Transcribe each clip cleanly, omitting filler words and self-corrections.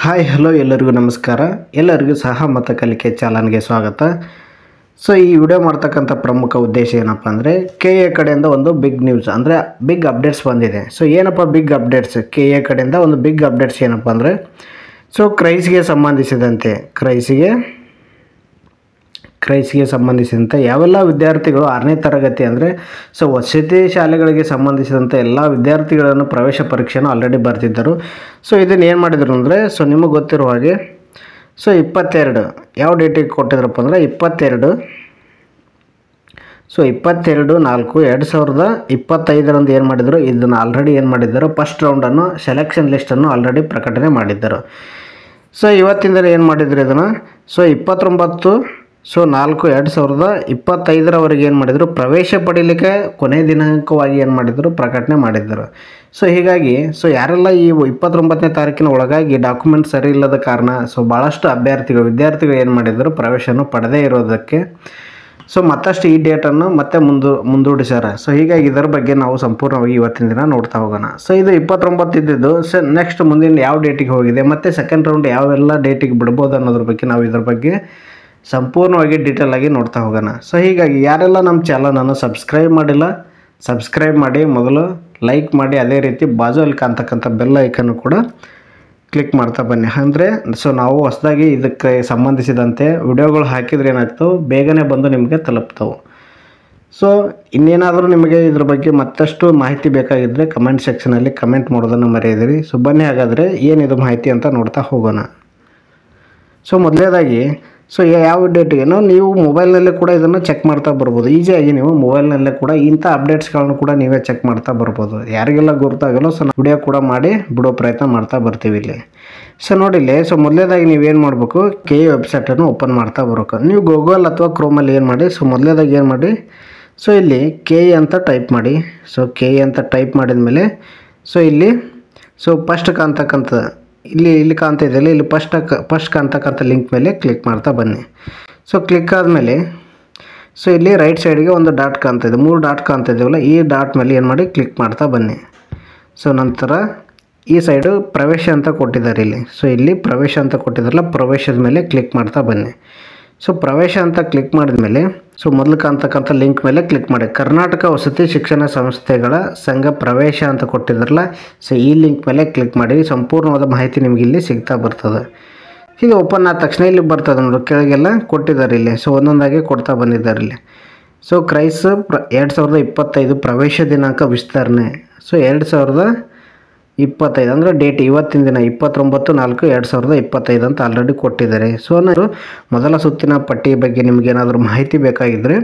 Hi hello ಎಲ್ಲರಿಗೂ ನಮಸ್ಕಾರ. ಎಲ್ಲರಿಗೂ ಸಹ ಮತ ಕಲಿಕೆ ಚಾನಲ್ಗೆ ಸ್ವಾಗತ. ಸೊ ಈ ವಿಡಿಯೋ ಮಾಡ್ತಕ್ಕಂಥ ಪ್ರಮುಖ ಉದ್ದೇಶ ಏನಪ್ಪ ಅಂದರೆ ಕೆ ಎ ಕಡೆಯಿಂದ ಒಂದು ಬಿಗ್ ನ್ಯೂಸ್ ಅಂದರೆ ಬಿಗ್ ಅಪ್ಡೇಟ್ಸ್ ಬಂದಿದೆ. ಸೊ ಏನಪ್ಪ ಬಿಗ್ ಅಪ್ಡೇಟ್ಸ್? ಕೆ ಎ ಕಡೆಯಿಂದ ಒಂದು ಬಿಗ್ ಅಪ್ಡೇಟ್ಸ್ ಏನಪ್ಪ ಅಂದರೆ ಸೊ ಕ್ರೈಸ್ಗೆ ಸಂಬಂಧಿಸಿದಂತೆ ಯಾವೆಲ್ಲ ವಿದ್ಯಾರ್ಥಿಗಳು 6ನೇ ತರಗತಿ ಅಂದರೆ ಸೊ ವಸತಿ ಶಾಲೆಗಳಿಗೆ ಸಂಬಂಧಿಸಿದಂಥ ಎಲ್ಲ ವಿದ್ಯಾರ್ಥಿಗಳನ್ನು ಪ್ರವೇಶ ಪರೀಕ್ಷೆಯನ್ನು ಆಲ್ರೆಡಿ ಬರೆದಿದ್ದರು. ಸೊ ಇದನ್ನು ಏನು ಮಾಡಿದರು ಅಂದರೆ ಸೊ ನಿಮಗೆ ಗೊತ್ತಿರುವ ಹಾಗೆ ಸೊ 22 ಯಾವ ಡೇಟಿಗೆ ಕೊಟ್ಟಿದ್ರಪ್ಪ ಅಂದರೆ 22/4/2025 ಏನು ಮಾಡಿದರು, ಇದನ್ನು ಆಲ್ರೆಡಿ ಏನು ಮಾಡಿದ್ದರು, ಫಸ್ಟ್ ರೌಂಡನ್ನು ಸೆಲೆಕ್ಷನ್ ಲಿಸ್ಟನ್ನು ಆಲ್ರೆಡಿ ಪ್ರಕಟಣೆ ಮಾಡಿದ್ದರು. ಸೊ ಇವತ್ತಿಂದ ಏನು ಮಾಡಿದ್ರು ಇದನ್ನು ಸೊ 29/4/2025 ಏನು ಮಾಡಿದರು, ಪ್ರವೇಶ ಪಡೀಲಿಕ್ಕೆ ಕೊನೆಯ ದಿನಾಂಕವಾಗಿ ಏನು ಮಾಡಿದರು, ಪ್ರಕಟಣೆ ಮಾಡಿದ್ದರು. ಸೊ ಹೀಗಾಗಿ ಸೊ ಯಾರೆಲ್ಲ ಈ 29ನೇ ತಾರೀಕಿನ ಒಳಗಾಗಿ ಡಾಕ್ಯುಮೆಂಟ್ ಸರಿ ಇಲ್ಲದ ಕಾರಣ ಸೊ ಭಾಳಷ್ಟು ವಿದ್ಯಾರ್ಥಿಗಳು ಏನು ಮಾಡಿದರು, ಪ್ರವೇಶವನ್ನು ಪಡೆದೇ ಇರೋದಕ್ಕೆ ಸೊ ಮತ್ತಷ್ಟು ಈ ಡೇಟನ್ನು ಮತ್ತೆ ಮುಂದೂಡಿಸ್ಯಾರ. ಸೊ ಹೀಗಾಗಿ ಇದರ ಬಗ್ಗೆ ನಾವು ಸಂಪೂರ್ಣವಾಗಿ ಇವತ್ತಿನ ದಿನ ನೋಡ್ತಾ ಹೋಗೋಣ. ಸೊ ಇದು 29 ಇದ್ದಿದ್ದು ಸೊ ನೆಕ್ಸ್ಟ್ ಮುಂದಿನ ಯಾವ ಡೇಟಿಗೆ ಹೋಗಿದೆ ಮತ್ತು ಸೆಕೆಂಡ್ ರೌಂಡ್ ಯಾವೆಲ್ಲ ಡೇಟಿಗೆ ಬಿಡ್ಬೋದು ಅನ್ನೋದ್ರ ಬಗ್ಗೆ ನಾವು ಇದ್ರ ಬಗ್ಗೆ ಸಂಪೂರ್ಣವಾಗಿ ಡೀಟೇಲ್ ಆಗಿ ನೋಡ್ತಾ ಹೋಗೋಣ. ಸೊ ಹೀಗಾಗಿ ಯಾರೆಲ್ಲ ನಮ್ಮ ಚಾನಲನ್ನು ಸಬ್ಸ್ಕ್ರೈಬ್ ಮಾಡಿಲ್ಲ, ಸಬ್ಸ್ಕ್ರೈಬ್ ಮಾಡಿ, ಮೊದಲು ಲೈಕ್ ಮಾಡಿ, ಅದೇ ರೀತಿ ಬಾಜುಯಲ್ಲಿ ಕಾಣ್ತಕ್ಕಂಥ ಬೆಲ್ ಐಕನ್ನು ಕೂಡ ಕ್ಲಿಕ್ ಮಾಡ್ತಾ ಬನ್ನಿ. ಅಂದರೆ ಸೊ ನಾವು ಹೊಸದಾಗಿ ಇದಕ್ಕೆ ಸಂಬಂಧಿಸಿದಂತೆ ವಿಡಿಯೋಗಳು ಹಾಕಿದ್ರೆ ಏನಾಗ್ತವೆ, ಬೇಗನೆ ಬಂದು ನಿಮಗೆ ತಲುಪ್ತವೆ. ಸೊ ಇನ್ನೇನಾದರೂ ನಿಮಗೆ ಇದ್ರ ಬಗ್ಗೆ ಮತ್ತಷ್ಟು ಮಾಹಿತಿ ಬೇಕಾಗಿದ್ದರೆ ಕಮೆಂಟ್ ಸೆಕ್ಷನಲ್ಲಿ ಕಮೆಂಟ್ ಮಾಡೋದನ್ನು ಮರೆಯದಿರಿ. ಸೊ ಬನ್ನಿ ಹಾಗಾದರೆ ಏನಿದು ಮಾಹಿತಿ ಅಂತ ನೋಡ್ತಾ ಹೋಗೋಣ. ಸೊ ಮೊದಲನೇದಾಗಿ ಸೊ ಯಾವ ಡೇಟಿಗೇನೋ ನೀವು ಮೊಬೈಲ್ನಲ್ಲೇ ಕೂಡ ಇದನ್ನು ಚೆಕ್ ಮಾಡ್ತಾ ಬರ್ಬೋದು. ಈಸಿಯಾಗಿ ನೀವು ಮೊಬೈಲ್ನಲ್ಲೇ ಕೂಡ ಇಂಥ ಅಪ್ಡೇಟ್ಸ್ಗಳನ್ನು ಕೂಡ ನೀವೇ ಚೆಕ್ ಮಾಡ್ತಾ ಬರ್ಬೋದು. ಯಾರಿಗೆಲ್ಲ ಗೊತ್ತಾಗಲ್ಲ ಸೊ ನಾವು ವಿಡಿಯೋ ಕೂಡ ಮಾಡಿ ಬಿಡೋ ಪ್ರಯತ್ನ ಮಾಡ್ತಾ ಬರ್ತೀವಿ ಇಲ್ಲಿ. ಸೊ ನೋಡಿಲ್ಲಿ ಸೊ ಮೊದಲನೇದಾಗಿ ನೀವೇನು ಮಾಡಬೇಕು, ಕೆ ಎ ವೆಬ್ಸೈಟನ್ನು ಓಪನ್ ಮಾಡ್ತಾ ಬರಬೇಕು. ನೀವು ಗೂಗಲ್ ಅಥವಾ ಕ್ರೋಮಲ್ಲಿ ಏನು ಮಾಡಿ ಸೊ ಮೊದಲನೇದಾಗಿ ಏನು ಮಾಡಿ ಸೊ ಇಲ್ಲಿ ಕೆ ಎ ಅಂತ ಟೈಪ್ ಮಾಡಿ. ಸೊ ಕೆ ಎ ಅಂತ ಟೈಪ್ ಮಾಡಿದ ಮೇಲೆ ಸೊ ಇಲ್ಲಿ ಸೊ ಫಸ್ಟ್ ಕಾಣ್ತಕ್ಕಂಥ ಇಲ್ಲಿ ಕಾಣ್ತಾಯಿದೆಯಲ್ಲ, ಇಲ್ಲಿ ಫಸ್ಟ್ ಕಾಣ್ತಕ್ಕಂಥ ಲಿಂಕ್ ಮೇಲೆ ಕ್ಲಿಕ್ ಮಾಡ್ತಾ ಬನ್ನಿ. ಸೊ ಕ್ಲಿಕ್ ಆದಮೇಲೆ ಸೊ ಇಲ್ಲಿ ರೈಟ್ ಸೈಡ್ಗೆ ಒಂದು ಡಾಟ್ ಕಾಣ್ತಾಯಿದೆ, 3 ಡಾಟ್ ಕಾಣ್ತಾಯಿದ್ದೇವಲ್ಲ, ಈ ಡಾಟ್ ಮೇಲೆ ಏನು ಮಾಡಿ ಕ್ಲಿಕ್ ಮಾಡ್ತಾ ಬನ್ನಿ. ಸೊ ನಂತರ ಈ ಸೈಡು ಪ್ರವೇಶ ಅಂತ ಕೊಟ್ಟಿದ್ದಾರೆ ಇಲ್ಲಿ. ಸೊ ಇಲ್ಲಿ ಪ್ರವೇಶ ಅಂತ ಕೊಟ್ಟಿದ್ದಾರಲ್ಲ, ಪ್ರವೇಶದ ಮೇಲೆ ಕ್ಲಿಕ್ ಮಾಡ್ತಾ ಬನ್ನಿ. ಸೊ ಪ್ರವೇಶ ಅಂತ ಕ್ಲಿಕ್ ಮಾಡಿದ ಮೇಲೆ ಸೊ ಮೊದಲು ಕಾಣ್ತಕ್ಕಂಥ ಲಿಂಕ್ ಮೇಲೆ ಕ್ಲಿಕ್ ಮಾಡಿ. ಕರ್ನಾಟಕ ವಸತಿ ಶಿಕ್ಷಣ ಸಂಸ್ಥೆಗಳ ಸಂಘ ಪ್ರವೇಶ ಅಂತ ಕೊಟ್ಟಿದ್ದಾರಲ್ಲ, ಸೊ ಈ ಲಿಂಕ್ ಮೇಲೆ ಕ್ಲಿಕ್ ಮಾಡಿ. ಸಂಪೂರ್ಣವಾದ ಮಾಹಿತಿ ನಿಮಗೆ ಇಲ್ಲಿ ಸಿಗ್ತಾ ಬರ್ತದೆ. ಹೀಗೆ ಓಪನ್ ಆದ ತಕ್ಷಣ ಇಲ್ಲಿ ಬರ್ತದೆ ನೋಡಿ, ಕೆಳಗೆಲ್ಲ ಕೊಟ್ಟಿದ್ದಾರೆ ಇಲ್ಲಿ. ಸೊ ಒಂದೊಂದಾಗಿ ಕೊಡ್ತಾ ಬಂದಿದ್ದಾರೆ ಇಲ್ಲಿ. ಸೊ ಕ್ರೈಸ್ 2025 ಪ್ರವೇಶ ದಿನಾಂಕ ವಿಸ್ತರಣೆ. ಸೊ 2025 ಅಂದರೆ ಡೇಟ್ ಇವತ್ತಿನ ದಿನ 29/4/2025 ಅಂತ ಆಲ್ರೆಡಿ ಕೊಟ್ಟಿದ್ದಾರೆ. ಸೊ ನಾನು ಮೊದಲ ಸುತ್ತಿನ ಪಟ್ಟಿ ಬಗ್ಗೆ ನಿಮಗೇನಾದರೂ ಮಾಹಿತಿ ಬೇಕಾಗಿದ್ದರೆ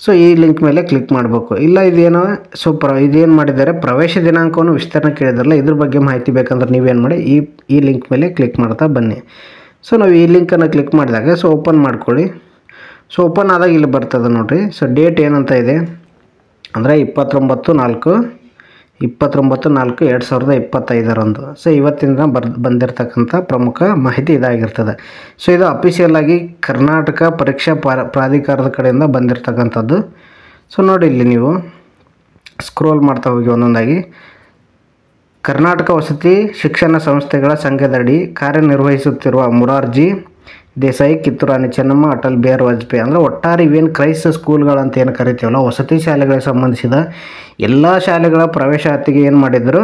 ಸೊ ಈ ಲಿಂಕ್ ಮೇಲೆ ಕ್ಲಿಕ್ ಮಾಡಬೇಕು. ಇಲ್ಲ ಇದೇನೋ ಸೊ ಇದೇನು ಮಾಡಿದ್ದಾರೆ, ಪ್ರವೇಶ ದಿನಾಂಕವನ್ನು ವಿಸ್ತರಣೆ ಕೇಳಿದಾರಲ್ಲ, ಇದ್ರ ಬಗ್ಗೆ ಮಾಹಿತಿ ಬೇಕಂದ್ರೆ ನೀವೇನು ಮಾಡಿ ಈ ಲಿಂಕ್ ಮೇಲೆ ಕ್ಲಿಕ್ ಮಾಡ್ತಾ ಬನ್ನಿ. ಸೊ ನಾವು ಈ ಲಿಂಕನ್ನು ಕ್ಲಿಕ್ ಮಾಡಿದಾಗ ಸೊ ಓಪನ್ ಮಾಡ್ಕೊಳ್ಳಿ. ಸೊ ಓಪನ್ ಆದಾಗ ಇಲ್ಲಿ ಬರ್ತದೆ ನೋಡಿರಿ. ಸೊ ಡೇಟ್ ಏನಂತ ಇದೆ ಅಂದರೆ 29/4/2025. ಸೊ ಇವತ್ತಿನ ಬಂದಿರತಕ್ಕಂಥ ಪ್ರಮುಖ ಮಾಹಿತಿ ಇದಾಗಿರ್ತದೆ. ಸೊ ಇದು ಅಫಿಷಿಯಲ್ ಆಗಿ ಕರ್ನಾಟಕ ಪರೀಕ್ಷಾ ಪ್ರಾಧಿಕಾರದ ಕಡೆಯಿಂದ ಬಂದಿರತಕ್ಕಂಥದ್ದು. ಸೊ ನೋಡಿ ಇಲ್ಲಿ ನೀವು ಸ್ಕ್ರೋಲ್ ಮಾಡ್ತಾ ಹೋಗಿ ಒಂದೊಂದಾಗಿ. ಕರ್ನಾಟಕ ವಸತಿ ಶಿಕ್ಷಣ ಸಂಸ್ಥೆಗಳ ಸಂಘದಡಿ ಕಾರ್ಯನಿರ್ವಹಿಸುತ್ತಿರುವ ಮೊರಾರ್ಜಿ ದೇಸಾಯಿ, ಕಿತ್ತೂರು ರಾಣಿ ಚೆನ್ನಮ್ಮ, ಅಟಲ್ ಬಿಹಾರಿ ವಾಜಪೇಯಿ ಅಂದರೆ ಒಟ್ಟಾರೆ ಇವೇನು ಕ್ರೈಸ್ ಸ್ಕೂಲ್ಗಳಂತ ಏನು ಕರಿತೀವಲ್ಲ, ವಸತಿ ಶಾಲೆಗಳಿಗೆ ಸಂಬಂಧಿಸಿದ ಎಲ್ಲ ಶಾಲೆಗಳ ಪ್ರವೇಶಾತಿಗೆ ಏನು ಮಾಡಿದರು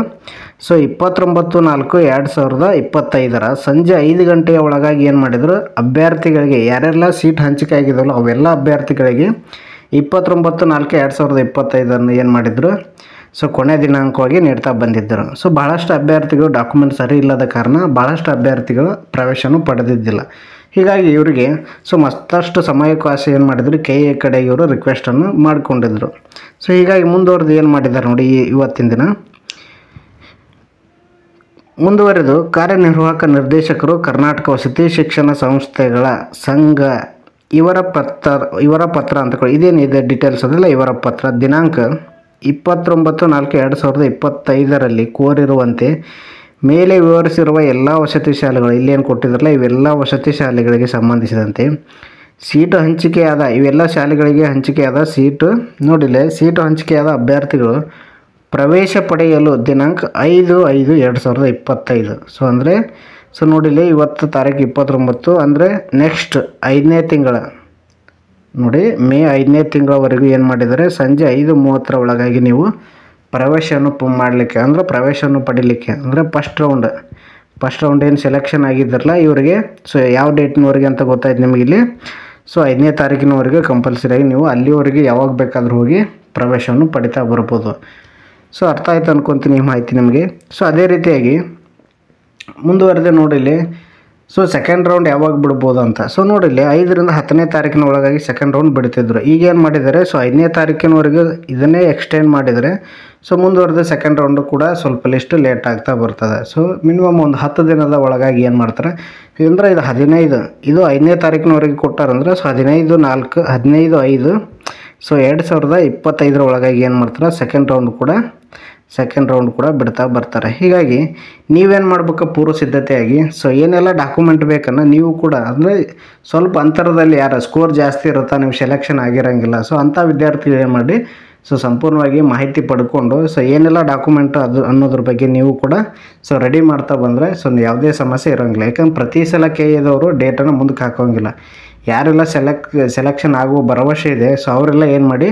ಸೊ 29/4/2025 ಸಂಜೆ 5 ಗಂಟೆಯ ಒಳಗಾಗಿ ಏನು ಮಾಡಿದರು, ಅಭ್ಯರ್ಥಿಗಳಿಗೆ ಯಾರೆಲ್ಲ ಸೀಟ್ ಹಂಚಿಕೆ ಆಗಿದವಲ್ಲ ಅವೆಲ್ಲ ಅಭ್ಯರ್ಥಿಗಳಿಗೆ 29/4/2025 ಏನು ಮಾಡಿದರು ಸೊ ಕೊನೆ ದಿನಾಂಕವಾಗಿ ನೀಡ್ತಾ ಬಂದಿದ್ದರು. ಸೊ ಭಾಳಷ್ಟು ಅಭ್ಯರ್ಥಿಗಳು ಡಾಕ್ಯುಮೆಂಟ್ ಸರಿ ಇಲ್ಲದ ಕಾರಣ ಭಾಳಷ್ಟು ಅಭ್ಯರ್ಥಿಗಳು ಪ್ರವೇಶವನ್ನು ಪಡೆದಿದ್ದಿಲ್ಲ. ಹೀಗಾಗಿ ಇವರಿಗೆ ಸೊ ಮತ್ತಷ್ಟು ಸಮಯಾವಕಾಶ ಏನು ಮಾಡಿದ್ರು, ಕೆ ಎ ಕಡೆ ಇವರು ರಿಕ್ವೆಸ್ಟನ್ನು ಮಾಡಿಕೊಂಡಿದ್ರು. ಸೊ ಹೀಗಾಗಿ ಮುಂದುವರೆದು ಏನು ಮಾಡಿದ್ದಾರೆ ನೋಡಿ, ಇವತ್ತಿನ ದಿನ ಮುಂದುವರೆದು ಕಾರ್ಯನಿರ್ವಾಹಕ ನಿರ್ದೇಶಕರು ಕರ್ನಾಟಕ ವಸತಿ ಶಿಕ್ಷಣ ಸಂಸ್ಥೆಗಳ ಸಂಘ ಇವರ ಪತ್ರ ಅಂತ ಇದೇನಿದೆ ಡೀಟೇಲ್ಸ್ ಅದಲ್ಲ, ಇವರ ಪತ್ರ ದಿನಾಂಕ 29/4/2025 ಕೋರಿರುವಂತೆ ಮೇಲೆ ವಿವರಿಸಿರುವ ಎಲ್ಲ ವಸತಿ ಶಾಲೆಗಳು ಇಲ್ಲೇನು ಕೊಟ್ಟಿದ್ರಲ್ಲ, ಇವೆಲ್ಲ ವಸತಿ ಶಾಲೆಗಳಿಗೆ ಸಂಬಂಧಿಸಿದಂತೆ ಸೀಟು ಹಂಚಿಕೆಯಾದ ಇವೆಲ್ಲ ಶಾಲೆಗಳಿಗೆ ಹಂಚಿಕೆಯಾದ ಸೀಟು ನೋಡಿಲ್ಲ, ಸೀಟು ಹಂಚಿಕೆಯಾದ ಅಭ್ಯರ್ಥಿಗಳು ಪ್ರವೇಶ ಪಡೆಯಲು ದಿನಾಂಕ 5/5/2025. ಸೊ ಅಂದರೆ ಸೊ ನೋಡಿಲಿ ಇವತ್ತು ತಾರೀಕು 29 ಅಂದರೆ ನೆಕ್ಸ್ಟ್ 5ನೇ ತಿಂಗಳ ನೋಡಿ ಮೇ 5ನೇ ತಿಂಗಳವರೆಗೂ ಏನು ಮಾಡಿದ್ದಾರೆ ಸಂಜೆ 5:30 ಒಳಗಾಗಿ ನೀವು ಪ್ರವೇಶವನ್ನು ಮಾಡಲಿಕ್ಕೆ ಅಂದರೆ ಪ್ರವೇಶವನ್ನು ಪಡೀಲಿಕ್ಕೆ ಅಂದರೆ ಫಸ್ಟ್ ರೌಂಡ್ ಏನು ಸೆಲೆಕ್ಷನ್ ಆಗಿದ್ದಿರಲ್ಲ ಇವರಿಗೆ ಸೊ ಯಾವ ಡೇಟ್ನವರೆಗೆ ಅಂತ ಗೊತ್ತಾಯ್ತು ನಿಮಗೆ ಇಲ್ಲಿ. ಸೊ 5ನೇ ತಾರೀಕಿನವರೆಗೆ ಕಂಪಲ್ಸರಿಯಾಗಿ ನೀವು ಅಲ್ಲಿವರೆಗೆ ಯಾವಾಗ ಬೇಕಾದರೂ ಹೋಗಿ ಪ್ರವೇಶವನ್ನು ಪಡಿತಾ ಬರ್ಬೋದು. ಸೊ ಅರ್ಥ ಆಯ್ತು ಅನ್ಕೊತೀನಿ ಈ ಮಾಹಿತಿ ನಿಮಗೆ. ಸೊ ಅದೇ ರೀತಿಯಾಗಿ ಮುಂದುವರೆದೆ ನೋಡಿಲಿ ಸೊ ಸೆಕೆಂಡ್ ರೌಂಡ್ ಯಾವಾಗ ಬಿಡ್ಬೋದು ಅಂತ. ಸೊ ನೋಡಿಲಿ 5ರಿಂದ 10ನೇ ತಾರೀಕಿನ ಒಳಗಾಗಿ ಸೆಕೆಂಡ್ ರೌಂಡ್ ಬಿಡ್ತಿದ್ರು. ಈಗ ಏನು ಮಾಡಿದ್ದಾರೆ ಸೊ 5ನೇ ತಾರೀಕಿನವರೆಗೆ ಇದನ್ನೇ ಎಕ್ಸ್ಟೆಂಡ್ ಮಾಡಿದರೆ ಸೊ ಮುಂದುವರೆದ ಸೆಕೆಂಡ್ ರೌಂಡು ಕೂಡ ಸ್ವಲ್ಪ ಲಿಸ್ಟ್ ಲೇಟ್ ಆಗ್ತಾ ಬರ್ತದೆ. ಸೊ ಮಿನಿಮಮ್ ಒಂದು 10 ದಿನದ ಒಳಗಾಗಿ ಏನು ಮಾಡ್ತಾರೆ ಅಂದರೆ ಇದು 15 ಇದು 5ನೇ ತಾರೀಕಿನವರೆಗೆ ಕೊಟ್ಟಾರಂದ್ರೆ ಸೊ 15/4/15/5 ಸೊ 2025 ಒಳಗಾಗಿ ಏನು ಮಾಡ್ತಾರೆ ಸೆಕೆಂಡ್ ರೌಂಡ್ ಕೂಡ ಬಿಡ್ತಾ ಬರ್ತಾರೆ. ಹೀಗಾಗಿ ನೀವೇನು ಮಾಡ್ಬೇಕು ಪೂರ್ವ ಸಿದ್ಧತೆಯಾಗಿ ಸೊ ಏನೆಲ್ಲ ಡಾಕ್ಯುಮೆಂಟ್ ಬೇಕನ್ನ ನೀವು ಕೂಡ ಅಂದರೆ ಸ್ವಲ್ಪ ಅಂತರದಲ್ಲಿ ಯಾರು ಸ್ಕೋರ್ ಜಾಸ್ತಿ ಇರುತ್ತಾ ನೀವು ಸೆಲೆಕ್ಷನ್ ಆಗಿರೋಂಗಿಲ್ಲ ಸೊ ಅಂಥ ವಿದ್ಯಾರ್ಥಿಗಳು ಏನು ಮಾಡಿ ಸೊ ಸಂಪೂರ್ಣವಾಗಿ ಮಾಹಿತಿ ಪಡ್ಕೊಂಡು ಸೊ ಏನೆಲ್ಲ ಡಾಕ್ಯುಮೆಂಟ್ ಅದು ಅನ್ನೋದ್ರ ಬಗ್ಗೆ ನೀವು ಕೂಡ ಸೊ ರೆಡಿ ಮಾಡ್ತಾ ಬಂದರೆ ಸೊ ಯಾವುದೇ ಸಮಸ್ಯೆ ಇರೋಂಗಿಲ್ಲ. ಯಾಕಂದ್ರೆ ಪ್ರತಿ ಸಲ KA ಡೇಟನ್ನು ಮುಂದಕ್ಕೆ ಹಾಕೋಂಗಿಲ್ಲ. ಯಾರೆಲ್ಲ ಸೆಲೆಕ್ಷನ್ ಆಗುವ ಭರವಸೆ ಇದೆ ಸೊ ಅವರೆಲ್ಲ ಏನು ಮಾಡಿ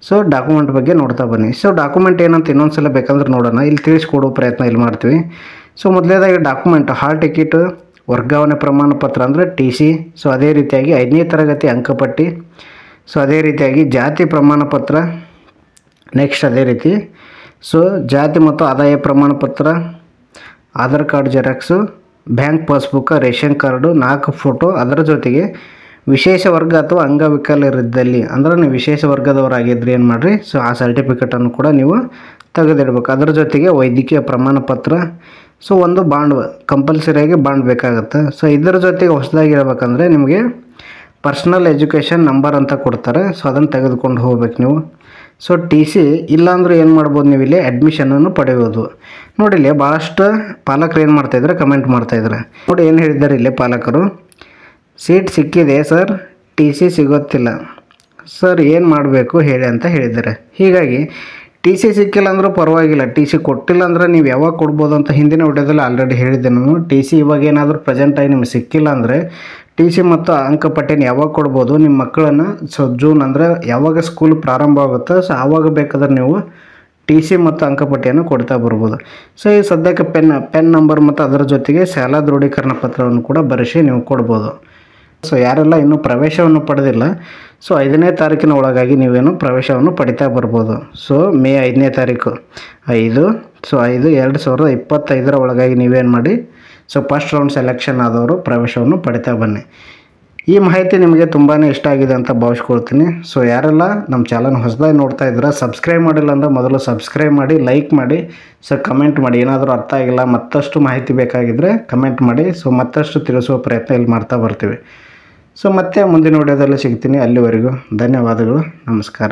ಸೊ ಡಾಕ್ಯುಮೆಂಟ್ ಬಗ್ಗೆ ನೋಡ್ತಾ ಬನ್ನಿ. ಸೊ ಡಾಕ್ಯುಮೆಂಟ್ ಏನಂತ ಇನ್ನೊಂದು ಬೇಕಂದ್ರೆ ನೋಡೋಣ, ಇಲ್ಲಿ ತಿಳಿಸ್ಕೊಡೋ ಪ್ರಯತ್ನ ಇಲ್ಲಿ ಮಾಡ್ತೀವಿ. ಸೊ ಮೊದಲನೇದಾಗಿ ಡಾಕ್ಯುಮೆಂಟ್ ಹಾಲ್ ಟಿಕೆಟ್, ವರ್ಗಾವಣೆ ಪ್ರಮಾಣ ಪತ್ರ ಅಂದರೆ TC, ಸೊ ಅದೇ ರೀತಿಯಾಗಿ 5ನೇ ತರಗತಿ ಅಂಕಪಟ್ಟಿ, ಸೊ ಅದೇ ರೀತಿಯಾಗಿ ಜಾತಿ ಪ್ರಮಾಣ ಪತ್ರ, ನೆಕ್ಸ್ಟ್ ಅದೇ ರೀತಿ ಸೊ ಜಾತಿ ಮತ್ತು ಆದಾಯ ಪ್ರಮಾಣ ಪತ್ರ, Aadhaar card xerox, bank passbook, ration card, 4 photo, ಅದರ ಜೊತೆಗೆ ವಿಶೇಷ ವರ್ಗ ಅಥವಾ ಅಂಗವಿಕಲರಿದ್ದಲ್ಲಿ ಅಂದರೆ ನೀವು ವಿಶೇಷ ವರ್ಗದವರಾಗಿದ್ದರೆ ಏನು ಮಾಡಿರಿ ಸೊ ಆ ಸರ್ಟಿಫಿಕೇಟನ್ನು ಕೂಡ ನೀವು ತೆಗೆದಿಡಬೇಕು. ಅದರ ಜೊತೆಗೆ ವೈದ್ಯಕೀಯ ಪ್ರಮಾಣ ಪತ್ರ, ಸೊ ಒಂದು ಬಾಂಡ್ ಕಂಪಲ್ಸರಿಯಾಗಿ ಬಾಂಡ್ ಬೇಕಾಗುತ್ತೆ. ಸೊ ಇದರ ಜೊತೆಗೆ ಹೊಸದಾಗಿ ಇರಬೇಕಂದ್ರೆ ನಿಮಗೆ ಪರ್ಸ್ನಲ್ ಎಜುಕೇಷನ್ ನಂಬರ್ ಅಂತ ಕೊಡ್ತಾರೆ, ಸೊ ಅದನ್ನು ತೆಗೆದುಕೊಂಡು ಹೋಗ್ಬೇಕು ನೀವು. ಸೊ TC ಇಲ್ಲಾಂದ್ರೆ ಏನು ಮಾಡ್ಬೋದು ನೀವು ಇಲ್ಲಿ ಅಡ್ಮಿಷನನ್ನು ಪಡೆಯೋದು. ನೋಡಿ ಇಲ್ಲಿ ಭಾಳಷ್ಟು ಪಾಲಕರು ಏನು ಮಾಡ್ತಾಯಿದ್ದಾರೆ ಕಮೆಂಟ್ ಮಾಡ್ತಾಯಿದ್ದಾರೆ ನೋಡಿ ಏನು ಹೇಳಿದ್ದಾರೆ ಇಲ್ಲಿ ಪಾಲಕರು, ಸೀಟ್ ಸಿಕ್ಕಿದೆ ಸರ್ TC ಸಿಗೋತ್ತಿಲ್ಲ ಸರ್ ಏನು ಮಾಡಬೇಕು ಹೇಳಿ ಅಂತ ಹೇಳಿದ್ದಾರೆ. ಹೀಗಾಗಿ TC ಸಿಕ್ಕಿಲ್ಲ ಅಂದರೂ ಪರವಾಗಿಲ್ಲ, TC ಕೊಟ್ಟಿಲ್ಲ ಅಂದರೆ ನೀವು ಯಾವಾಗ ಕೊಡ್ಬೋದು ಅಂತ ಹಿಂದಿನ ವಿಡಿಯೋದಲ್ಲಿ ಆಲ್ರೆಡಿ ಹೇಳಿದ್ದೆ ನಾನು. TC ಇವಾಗ ಏನಾದರೂ ಪ್ರೆಸೆಂಟಾಗಿ ನಿಮ್ಗೆ ಸಿಕ್ಕಿಲ್ಲ ಅಂದರೆ TC ಮತ್ತು ಅಂಕಪಟ್ಟಿನ ಯಾವಾಗ ಕೊಡ್ಬೋದು ನಿಮ್ಮ ಮಕ್ಕಳನ್ನು ಸೊ ಜೂನ್ ಅಂದರೆ ಯಾವಾಗ ಸ್ಕೂಲ್ ಪ್ರಾರಂಭ ಆಗುತ್ತೋ ಸೊ ಆವಾಗ ಬೇಕಾದ್ರೆ ನೀವು TC ಮತ್ತು ಅಂಕಪಟ್ಟಿಯನ್ನು ಕೊಡ್ತಾ ಬರ್ಬೋದು. ಸೊ ಈ ಸದ್ಯಕ್ಕೆ ಪೆನ್ ನಂಬರ್ ಮತ್ತು ಅದರ ಜೊತೆಗೆ ಶಾಲಾ ದೃಢೀಕರಣ ಪತ್ರವನ್ನು ಕೂಡ ಬರೆಸಿ ನೀವು ಕೊಡ್ಬೋದು. ಸೊ ಯಾರೆಲ್ಲ ಇನ್ನೂ ಪ್ರವೇಶವನ್ನು ಪಡೆದಿಲ್ಲ ಸೊ 5ನೇ ತಾರೀಕಿನ ಒಳಗಾಗಿ ನೀವೇನು ಪ್ರವೇಶವನ್ನು ಪಡಿತಾ ಬರ್ಬೋದು. ಸೊ ಮೇ 5ನೇ ತಾರೀಕು 5/5/2025 ಒಳಗಾಗಿ ನೀವೇನು ಮಾಡಿ ಸೊ ಫಸ್ಟ್ ರೌಂಡ್ ಸೆಲೆಕ್ಷನ್ ಆದವರು ಪ್ರವೇಶವನ್ನು ಪಡಿತಾ ಬನ್ನಿ. ಈ ಮಾಹಿತಿ ನಿಮಗೆ ತುಂಬಾ ಇಷ್ಟ ಆಗಿದೆ ಅಂತ ಭಾವಿಸ್ಕೊಳ್ತೀನಿ. ಸೊ ಯಾರೆಲ್ಲ ನಮ್ಮ ಚಾನಲ್ ಹೊಸದಾಗಿ ನೋಡ್ತಾ ಇದ್ದೀರಾ ಸಬ್ಸ್ಕ್ರೈಬ್ ಮಾಡಿಲ್ಲ ಅಂದರೆ ಮೊದಲು ಸಬ್ಸ್ಕ್ರೈಬ್ ಮಾಡಿ, ಲೈಕ್ ಮಾಡಿ, ಸೊ ಕಮೆಂಟ್ ಮಾಡಿ. ಏನಾದರೂ ಅರ್ಥ ಆಗಿಲ್ಲ ಮತ್ತಷ್ಟು ಮಾಹಿತಿ ಬೇಕಾಗಿದ್ದರೆ ಕಮೆಂಟ್ ಮಾಡಿ, ಸೊ ಮತ್ತಷ್ಟು ತಿಳಿಸುವ ಪ್ರಯತ್ನ ಇಲ್ಲಿ ಮಾಡ್ತಾ ಬರ್ತೀವಿ. ಸೊ ಮತ್ತೆ ಮುಂದಿನ ವಿಡಿಯೋದಲ್ಲಿ ಸಿಗ್ತೀನಿ. ಅಲ್ಲಿವರೆಗೂ ಧನ್ಯವಾದಗಳು, ನಮಸ್ಕಾರ.